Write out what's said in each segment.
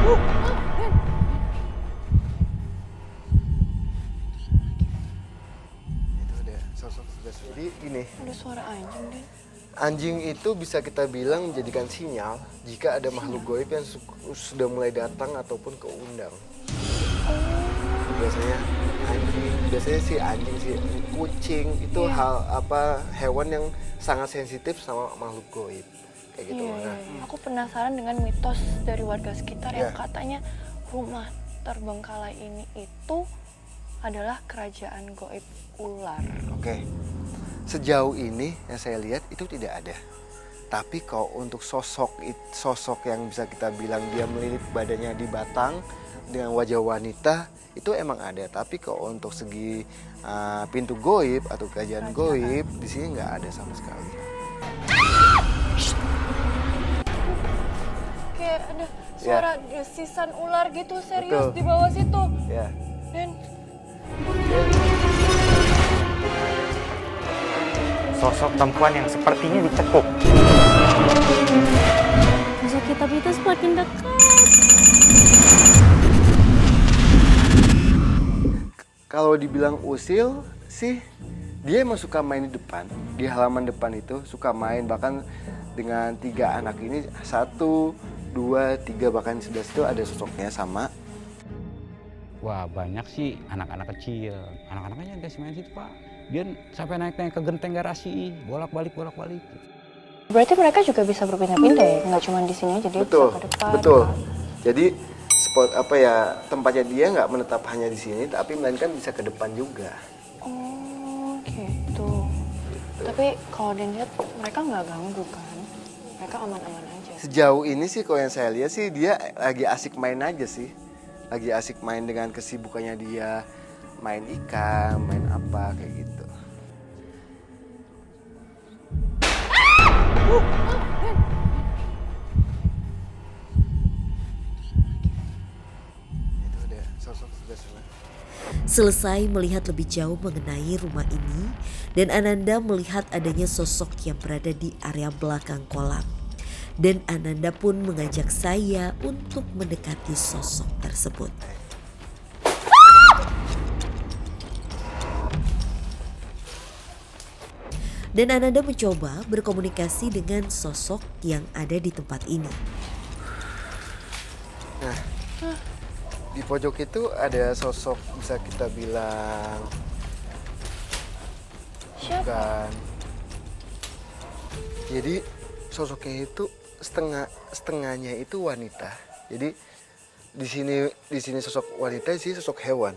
Itu ada sosok sudah. Jadi ini. Ada suara anjing, Den. Anjing itu bisa kita bilang menjadikan sinyal jika ada makhluk goib yang sudah mulai datang ataupun keundang. Biasanya si anjing, si kucing itu hewan yang sangat sensitif sama makhluk goib kayak gitu. Aku penasaran dengan mitos dari warga sekitar yang katanya rumah terbengkalai ini itu adalah kerajaan goib ular. Oke. Sejauh ini yang saya lihat itu tidak ada. Tapi kalau untuk sosok yang bisa kita bilang dia melilit badannya di batang dengan wajah wanita itu emang ada. Tapi kalau untuk segi pintu goib atau kerajaan goib di sini nggak ada sama sekali. Kayak ada suara desisan ular gitu serius di bawah situ. Ya. Dan sosok perempuan yang sepertinya dicekuk. sosok kitab itu semakin dekat. Kalau dibilang usil sih, dia emang suka main di depan, di halaman depan itu suka main, bahkan dengan 3 anak ini 1, 2, 3 bahkan sebelah situ ada sosoknya sama. Wah banyak sih anak-anak kecil, anak-anaknya guys main situ Pak. Dia sampai naik-naik ke genteng garasi, bolak-balik. Berarti mereka juga bisa berpindah-pindah ya, nggak cuma di sini aja, dia bisa ke depan. Betul. Jadi spot tempatnya dia nggak menetap hanya di sini, tapi melainkan bisa ke depan juga. Oh gitu. Tapi kalau dilihat mereka nggak ganggu kan, mereka aman-aman aja. Sejauh ini sih kalau yang saya lihat sih dia lagi asik main aja sih, lagi asik main dengan kesibukannya dia, main ikan, main apa kayak gitu. Itu ada sosok sudah. Selesai melihat lebih jauh mengenai rumah ini, dan Ananda melihat adanya sosok yang berada di area belakang kolam. Dan Ananda pun mengajak saya untuk mendekati sosok tersebut. Dan Ananda mencoba berkomunikasi dengan sosok yang ada di tempat ini. Nah, di pojok itu ada sosok bisa kita bilang bukan. Jadi sosoknya itu setengahnya itu wanita. Jadi di sini sosok wanita, sih sosok hewan.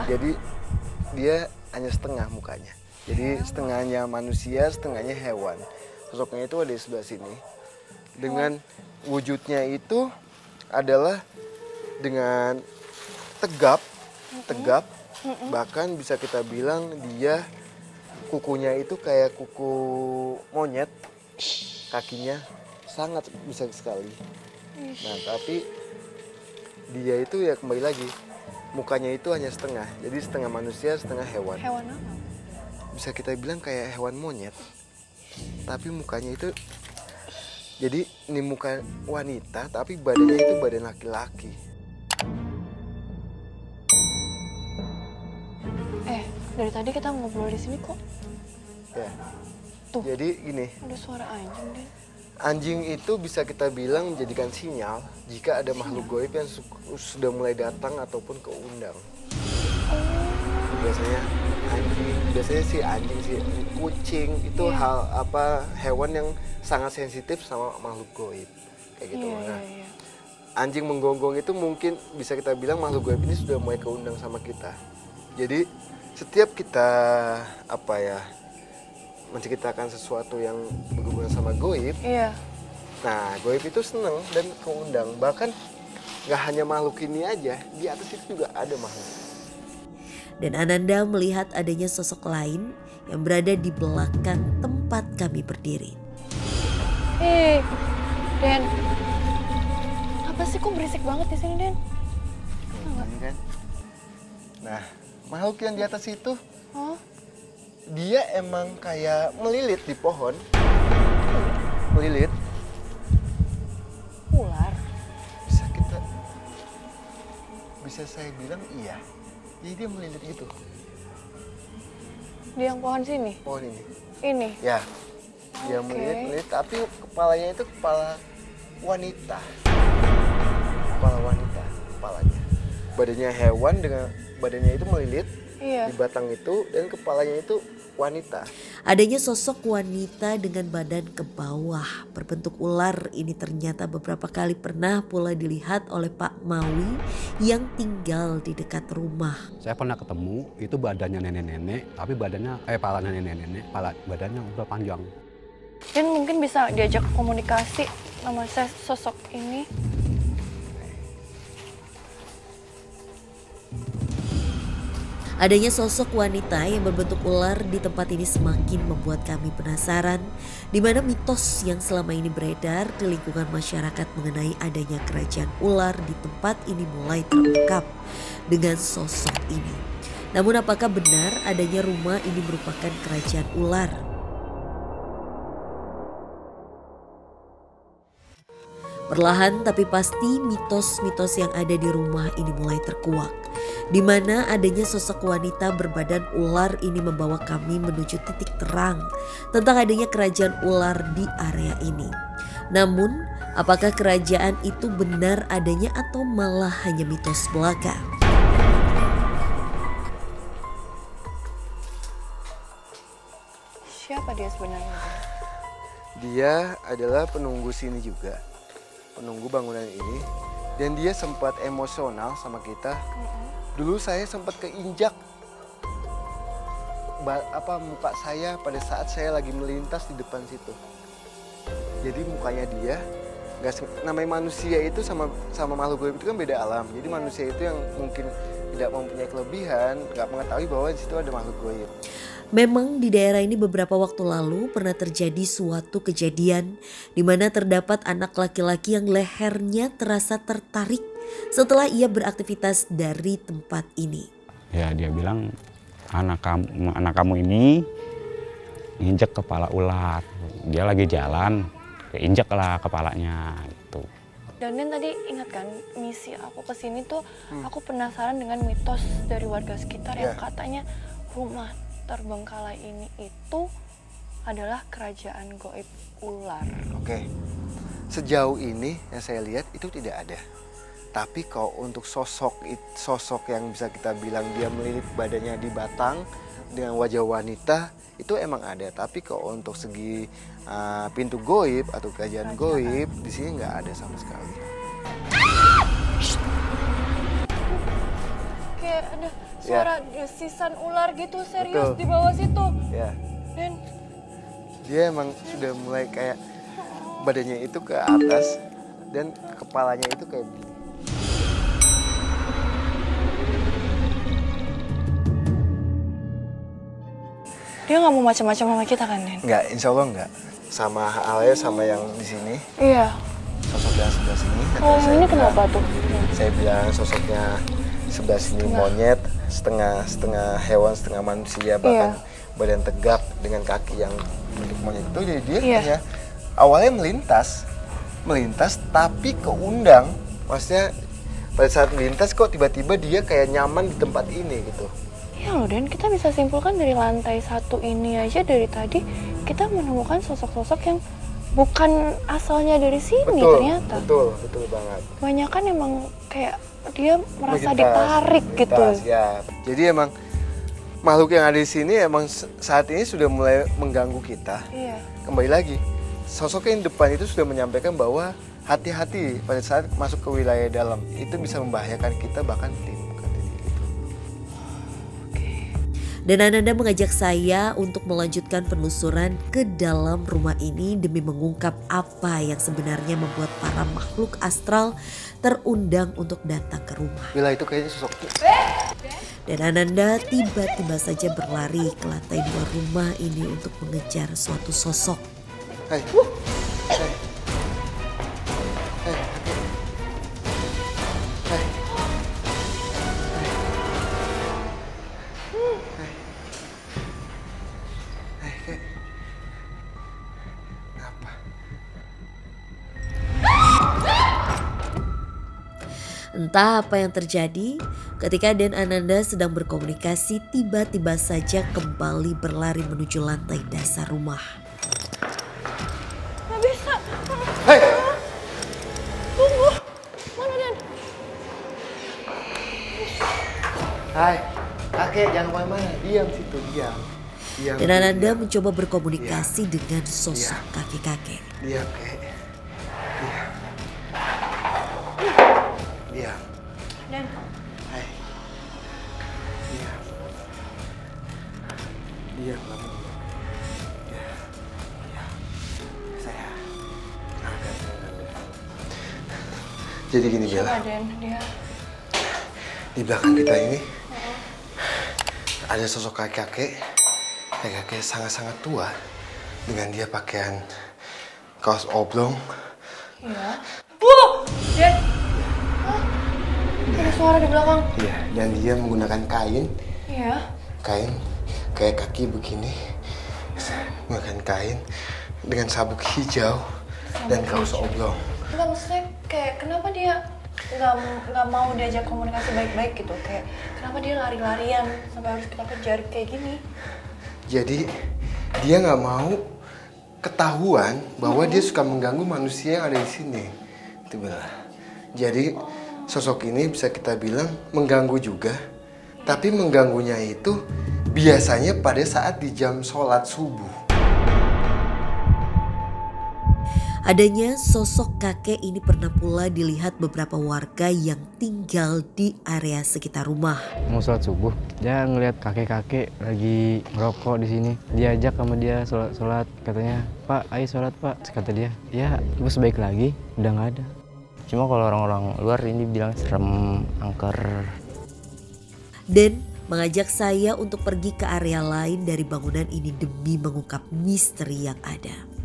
Jadi dia hanya setengah mukanya. Jadi setengahnya manusia, setengahnya hewan. Sosoknya itu ada di sebelah sini. Dengan wujudnya itu adalah dengan tegap, bahkan bisa kita bilang dia kukunya itu kayak kuku monyet, kakinya sangat besar sekali. Nah tapi dia itu ya kembali lagi, mukanya itu hanya setengah, jadi setengah manusia, setengah hewan. Hewan apa? Bisa kita bilang kayak hewan monyet, tapi mukanya itu, jadi ini muka wanita, tapi badannya itu badan laki-laki. Dari tadi kita ngobrol di sini kok. Ya. Tuh. Jadi gini. Ada suara anjing deh. Anjing itu bisa kita bilang menjadikan sinyal jika ada makhluk goib yang sudah mulai datang ataupun keundang. Biasanya si anjing, si kucing itu hewan yang sangat sensitif sama makhluk goib kayak gitu. Anjing menggonggong itu mungkin bisa kita bilang makhluk goib ini sudah mulai keundang sama kita. Jadi setiap kita menceritakan sesuatu yang berhubungan sama goib, nah goib itu senang dan keundang. Bahkan nggak hanya makhluk ini aja, di atas itu juga ada makhluk. Dan Ananda melihat adanya sosok lain yang berada di belakang tempat kami berdiri. Den, apa sih kok berisik banget di sini, Den? Ini kan. Nah, makhluk yang di atas itu, dia emang kayak melilit di pohon. Melilit. Ular. bisa saya bilang iya. Jadi dia melilit gitu. Di yang pohon sini? Pohon ini. Ini? Ya. Dia melilit, tapi kepalanya itu kepala wanita. Kepala wanita, kepalanya. Badannya hewan dengan badannya itu melilit. Iya. Di batang itu, dan kepalanya itu wanita. Adanya sosok wanita dengan badan ke bawah berbentuk ular ini ternyata beberapa kali pernah pula dilihat oleh Pak Mawi yang tinggal di dekat rumah. Saya pernah ketemu, itu badannya nenek-nenek, tapi palanya nenek-nenek, badannya udah panjang. Dan mungkin bisa diajak komunikasi sama sosok ini. Adanya sosok wanita yang berbentuk ular di tempat ini semakin membuat kami penasaran di mana mitos yang selama ini beredar di lingkungan masyarakat mengenai adanya kerajaan ular di tempat ini mulai terungkap dengan sosok ini. Namun apakah benar adanya rumah ini merupakan kerajaan ular? Perlahan tapi pasti mitos-mitos yang ada di rumah ini mulai terkuak. Di mana adanya sosok wanita berbadan ular ini membawa kami menuju titik terang tentang adanya kerajaan ular di area ini. Namun, apakah kerajaan itu benar adanya atau malah hanya mitos belaka? Siapa dia sebenarnya? Dia adalah penunggu sini juga. Penunggu bangunan ini, dan dia sempat emosional sama kita. Dulu saya sempat keinjak muka saya pada saat saya lagi melintas di depan situ. Jadi mukanya dia, namanya manusia itu sama makhluk goib itu kan beda alam. Jadi manusia itu yang mungkin tidak mempunyai kelebihan, nggak mengetahui bahwa di situ ada makhluk goib. Memang di daerah ini beberapa waktu lalu pernah terjadi suatu kejadian di mana terdapat anak laki-laki yang lehernya terasa tertarik setelah ia beraktivitas dari tempat ini. Ya dia bilang anak kamu ini nginjek kepala ular. Dia lagi jalan, keinjek lah kepalanya gitu. Dan tadi ingat kan misi aku kesini tuh aku penasaran dengan mitos dari warga sekitar yang katanya rumah terbengkalai ini itu adalah kerajaan goib ular. Oke. Sejauh ini yang saya lihat itu tidak ada. Tapi kalau untuk sosok yang bisa kita bilang dia melilit badannya di batang dengan wajah wanita itu emang ada. Tapi kalau untuk segi pintu goib atau kerajaan goib di sini nggak ada sama sekali. Kayak ada suara desisan ular gitu serius. Betul. Di bawah situ. Ya. Dan dia emang sudah mulai kayak badannya itu ke atas dan kepalanya itu kayak begini. Dia nggak mau macam-macam sama kita kan, Nen? Nggak, insya Allah nggak. Sama halnya sama yang di sini. Iya. Sosok yang sebelah sini. Oh, ini kenapa tuh? Saya bilang sosoknya sebelah sini monyet, setengah hewan, setengah manusia, bahkan badan tegak dengan kaki yang bentuk monyet itu. Jadi dia hanya awalnya melintas tapi keundang. Maksudnya pada saat melintas kok tiba-tiba dia kayak nyaman di tempat ini gitu. Iya loh, Dan kita bisa simpulkan dari lantai 1 ini aja dari tadi kita menemukan sosok-sosok yang bukan asalnya dari sini ternyata. Betul banget. Banyak kan emang kayak dia merasa ditarik gitu. Ya. Jadi emang makhluk yang ada di sini emang saat ini sudah mulai mengganggu kita. Iya. Kembali lagi, sosok yang depan itu sudah menyampaikan bahwa hati-hati pada saat masuk ke wilayah dalam. Itu bisa membahayakan kita bahkan tim. Dan Ananda mengajak saya untuk melanjutkan penelusuran ke dalam rumah ini demi mengungkap apa yang sebenarnya membuat para makhluk astral terundang untuk datang ke rumah. Bila itu kayaknya sosok. Dan Ananda tiba-tiba saja berlari ke lantai 2 rumah ini untuk mengejar suatu sosok. Hai. Entah apa yang terjadi, ketika Dan Ananda sedang berkomunikasi, tiba-tiba saja kembali berlari menuju lantai dasar rumah. Nggak bisa. Hei! Tunggu. Mana Dan? Hai, kakek jangan kemana-mana, diam situ, diam. Diam. Dan Ananda mencoba berkomunikasi dengan sosok kakek-kakek. Diam, kek. Diam. Diam. Dan, Hai. Diam. Diam, kamu. Diam. Diam. Saya akan jadi gini, Bella. coba Dan, dia. Di belakang kita ini ada sosok kakek-kakek sangat-sangat tua dengan dia pakaian kaos oblong. Iya. Dan. Hah? Ada suara di belakang. Iya, dan dia menggunakan kain Iya. kayak kaki begini, menggunakan kain dengan sabuk hijau dan kaos oblong. Enggak, maksudnya kayak kenapa dia nggak mau diajak komunikasi baik-baik gitu, kayak kenapa dia lari-larian sampai harus kita kejar kayak gini. Jadi dia nggak mau ketahuan bahwa dia suka mengganggu manusia yang ada di sini. Itu benar. Jadi sosok ini bisa kita bilang mengganggu juga, tapi mengganggunya itu biasanya pada saat di jam sholat subuh. Adanya sosok kakek ini pernah pula dilihat beberapa warga yang tinggal di area sekitar rumah. Mau sholat subuh, dia ngeliat kakek-kakek lagi ngerokok di sini. Diajak sama dia sholat, katanya, "Pak, ayo sholat Pak." Terus kata dia, "Ya, gue baik lagi, udah nggak ada." Cuma kalau orang-orang luar ini bilang serem, angker. Dan mengajak saya untuk pergi ke area lain dari bangunan ini demi mengungkap misteri yang ada.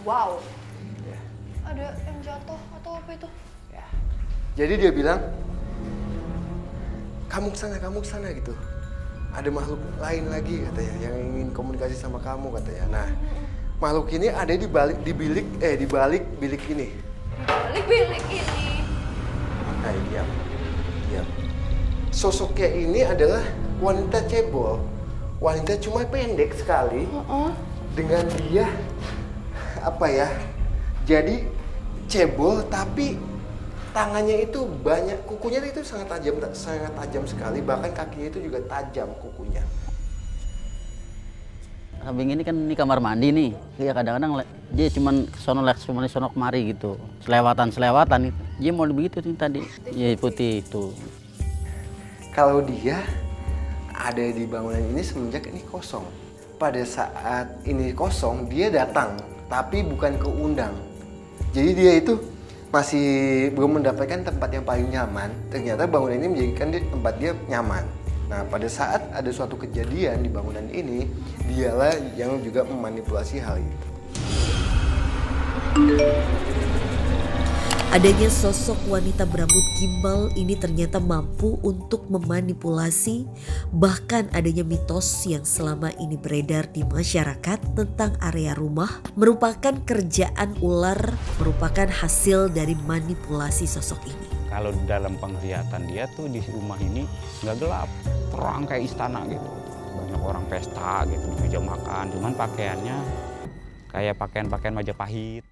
Wow. Ada yang jatuh atau apa itu? Jadi dia bilang, kamu kesana gitu. Ada makhluk lain lagi katanya yang ingin komunikasi sama kamu katanya. Nah, makhluk ini ada di balik bilik ini. Balik bilik ini. Nah, diam. Sosoknya ini adalah wanita cebol. Wanita cuma pendek sekali. Dengan dia jadi cebol tapi tangannya itu banyak, kukunya itu sangat tajam sekali, bahkan kakinya itu juga tajam kukunya. Kambing ini kan ini kamar mandi nih, ya kadang-kadang dia cuman sono kemari gitu, selewatan itu. Dia mau begitu nih tadi, ya putih itu. Kalau dia ada di bangunan ini semenjak ini kosong. Pada saat ini kosong dia datang, tapi bukan keundang. Jadi dia itu masih belum mendapatkan tempat yang paling nyaman. Ternyata bangunan ini menjadikan tempat dia nyaman. Nah, pada saat ada suatu kejadian di bangunan ini, dialah yang juga memanipulasi hal itu. Adanya sosok wanita berambut gimbal ini ternyata mampu untuk memanipulasi, bahkan adanya mitos yang selama ini beredar di masyarakat tentang area rumah merupakan kerjaan ular, merupakan hasil dari manipulasi sosok ini. Kalau dalam penglihatan dia tuh di rumah ini nggak gelap, terang kayak istana gitu. Banyak orang pesta gitu di meja makan, cuman pakaiannya kayak pakaian Majapahit.